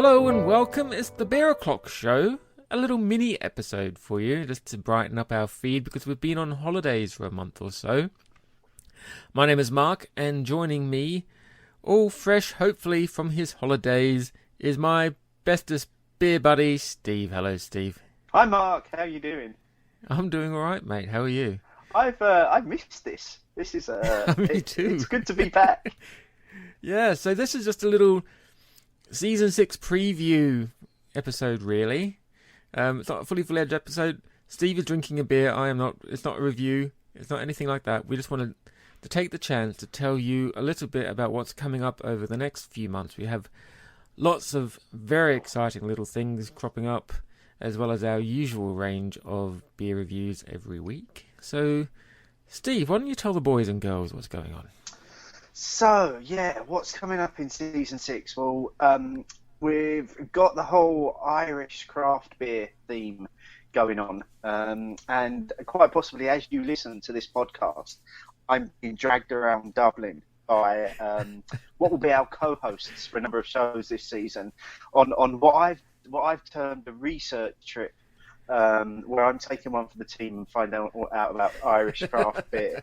Hello and welcome. It's the Bear O'Clock Show. A little mini episode for you, just to brighten up our feed because we've been on holidays for a month or so. My name is Mark, and joining me, all fresh, hopefully, from his holidays, is my bestest beer buddy, Steve. Hello, Steve. Hi, Mark. How are you doing? I'm doing all right, mate. How are you? I've missed this. This is Me too. It's good to be back. Yeah, so this is just a little Season 6 preview episode, really. It's not a fully fledged episode. Steve is drinking a beer. I am not. It's not a review. It's not anything like that. We just wanted to take the chance to tell you a little bit about what's coming up over the next few months. We have lots of very exciting little things cropping up, as well as our usual range of beer reviews every week. So, Steve, why don't you tell the boys and girls what's going on? So, yeah, what's coming up in Season 6? Well, we've got the whole Irish craft beer theme going on. And quite possibly, as you listen to this podcast, I'm being dragged around Dublin by what will be our co-hosts for a number of shows this season on what I've termed a research trip, where I'm taking one for the team and find out about Irish craft beer.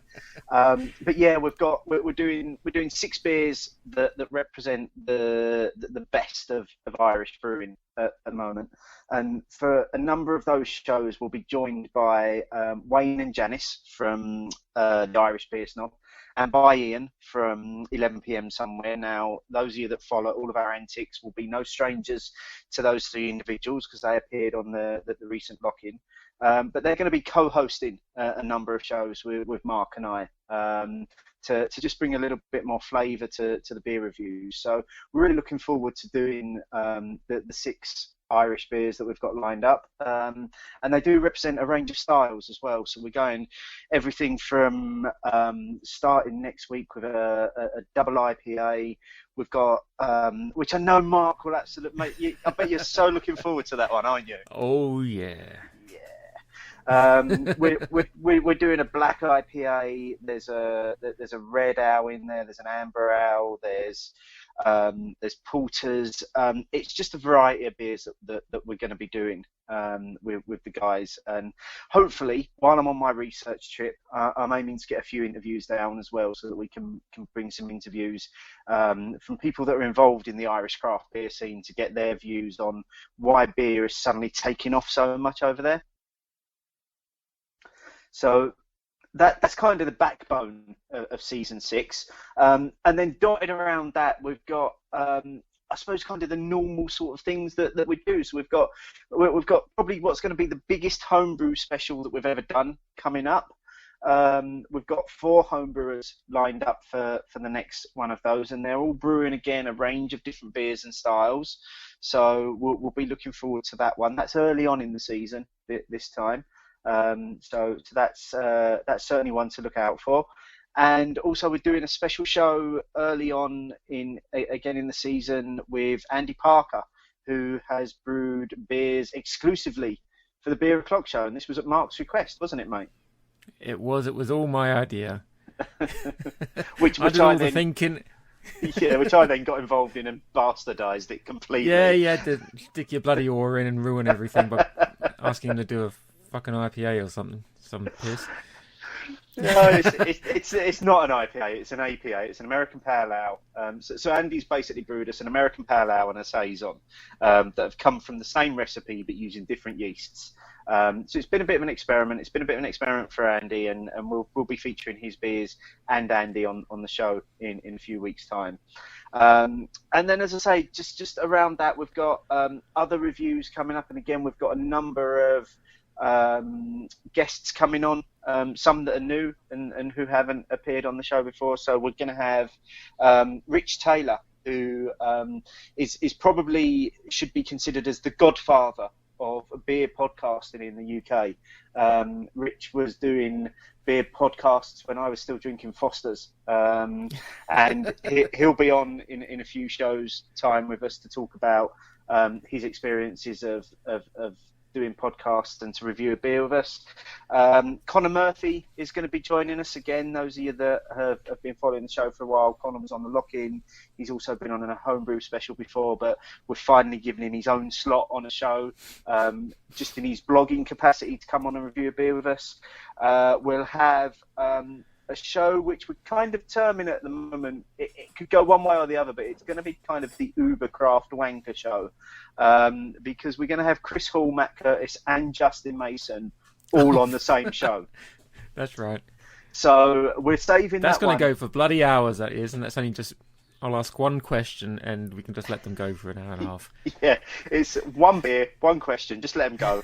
But yeah, we're doing 6 beers that represent the best of Irish brewing at the moment. And for a number of those shows, we'll be joined by Wayne and Janice from the Irish Beer Snob, and by Ian from 11pm Somewhere. Now, those of you that follow all of our antics will be no strangers to those 3 individuals because they appeared on the recent lock-in. But they're going to be co-hosting a number of shows with Mark and I to just bring a little bit more flavour to the beer reviews. So we're really looking forward to doing the 6 Irish beers that we've got lined up, and they do represent a range of styles as well. So we're going everything from starting next week with a double IPA. We've got which I know Mark will absolutely make. I bet you're so looking forward to that one, aren't you? Oh yeah. We're doing a black IPA. There's a red ale in there. There's an amber ale. There's porters. It's just a variety of beers that we're going to be doing with the guys. And hopefully, while I'm on my research trip, I'm aiming to get a few interviews down as well, so that we can bring some interviews from people that are involved in the Irish craft beer scene to get their views on why beer is suddenly taking off so much over there. So that's kind of the backbone of Season 6. And then dotted around that, we've got, I suppose, kind of the normal sort of things that we do. So we've got probably what's going to be the biggest homebrew special that we've ever done coming up. We've got 4 homebrewers lined up for the next one of those, and they're all brewing, again, a range of different beers and styles. So we'll be looking forward to that one. That's early on in the season this time. So that's certainly one to look out for. And also we're doing a special show early on in the season with Andy Parker, who has brewed beers exclusively for the Beer O'Clock Show, and this was at Mark's request, wasn't it, mate? It was all my idea. which I did I all then, the thinking. Yeah, which I then got involved in and bastardised it completely. Yeah, you had to stick your bloody oar in and ruin everything by asking him to do a fucking IPA or something, some piss. No, it's not an IPA. It's an APA. It's an American Pale Ale. So Andy's basically brewed us an American Pale Ale and a saison that have come from the same recipe but using different yeasts. So it's been a bit of an experiment. It's been a bit of an experiment for Andy, and we'll be featuring his beers and Andy on the show in a few weeks' time. And then, as I say, just around that, we've got other reviews coming up, and again, we've got a number of guests coming on, some that are new and who haven't appeared on the show before. So we're going to have Rich Taylor, who is probably should be considered as the godfather of beer podcasting in the UK. Rich was doing beer podcasts when I was still drinking Foster's, and he'll be on in a few shows' time with us to talk about his experiences of doing podcasts and to review a beer with us. Connor Murphy is going to be joining us again. Those of you that have been following the show for a while, Connor was on the lock-in. He's also been on a homebrew special before, but we're finally giving him his own slot on a show, just in his blogging capacity to come on and review a beer with us. We'll have a show which we're kind of terming at the moment. It could go one way or the other, but it's going to be kind of the Uber Craft Wanker show, because we're going to have Chris Hall, Matt Curtis, and Justin Mason all on the same show. That's right. So we're saving That's that going to one. go for bloody hours, that is, and that's only just... I'll ask one question, and we can just let them go for an hour and a half. Yeah, it's one beer, one question. Just let them go.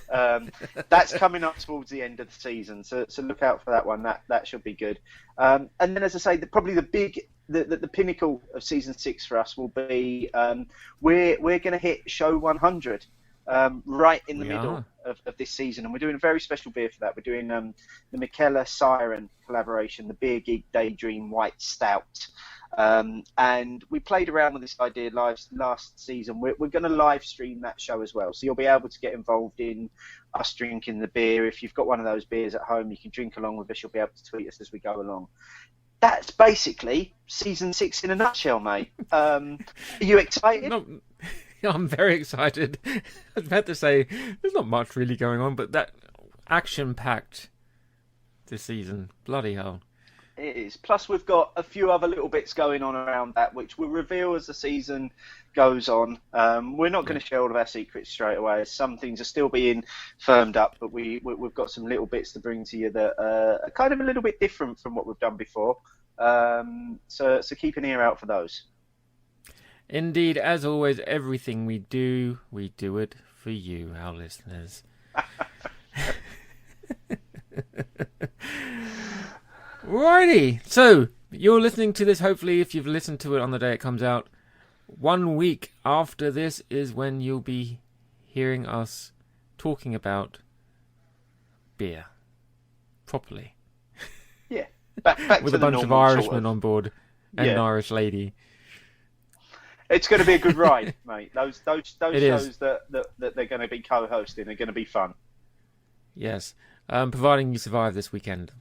That's coming up towards the end of the season, so look out for that one. That should be good. And then, as I say, probably the pinnacle of season 6 for us will be we're going to hit show 100 right in the middle of this season, and we're doing a very special beer for that. We're doing the Mikella Siren collaboration, the Beer Geek Daydream White Stout. And we played around with this idea last season. We're going to live stream that show as well, so you'll be able to get involved in us drinking the beer. If you've got one of those beers at home, you can drink along with us. You'll be able to tweet us as we go along. That's basically season 6 in a nutshell, mate. Are you excited? No, I'm very excited. I was about to say there's not much really going on, but that action-packed this season, bloody hell. It is. Plus, we've got a few other little bits going on around that, which we'll reveal as the season goes on. We're not going to share all of our secrets straight away. Some things are still being firmed up, but we've got some little bits to bring to you that are kind of a little bit different from what we've done before. So keep an ear out for those. Indeed, as always, everything we do it for you, our listeners. Righty, so you're listening to this, hopefully, if you've listened to it on the day it comes out. 1 week after this is when you'll be hearing us talking about beer. Properly. Yeah. Back with to a bunch of Irishmen on board and an Irish lady. It's going to be a good ride, mate. Those It shows is. that they're going to be co-hosting are going to be fun. Yes, providing you survive this weekend.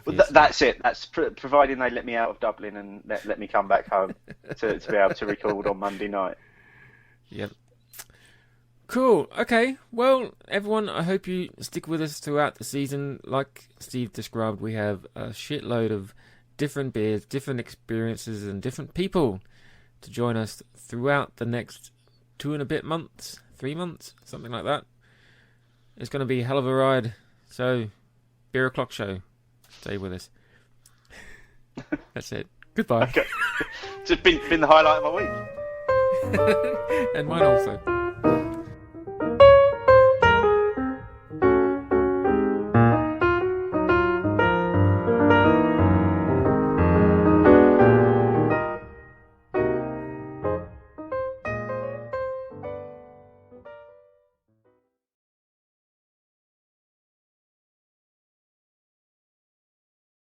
Well, that's it. That's providing they let me out of Dublin and let me come back home to be able to record on Monday night. Yep. Cool. Okay. Well, everyone, I hope you stick with us throughout the season. Like Steve described, we have a shitload of different beers, different experiences, and different people to join us throughout the next 2 and a bit months, 3 months, something like that. It's going to be a hell of a ride. So, Beer O'Clock Show. Stay with us. That's it. Goodbye. Okay. It's been the highlight of my week. And mine also.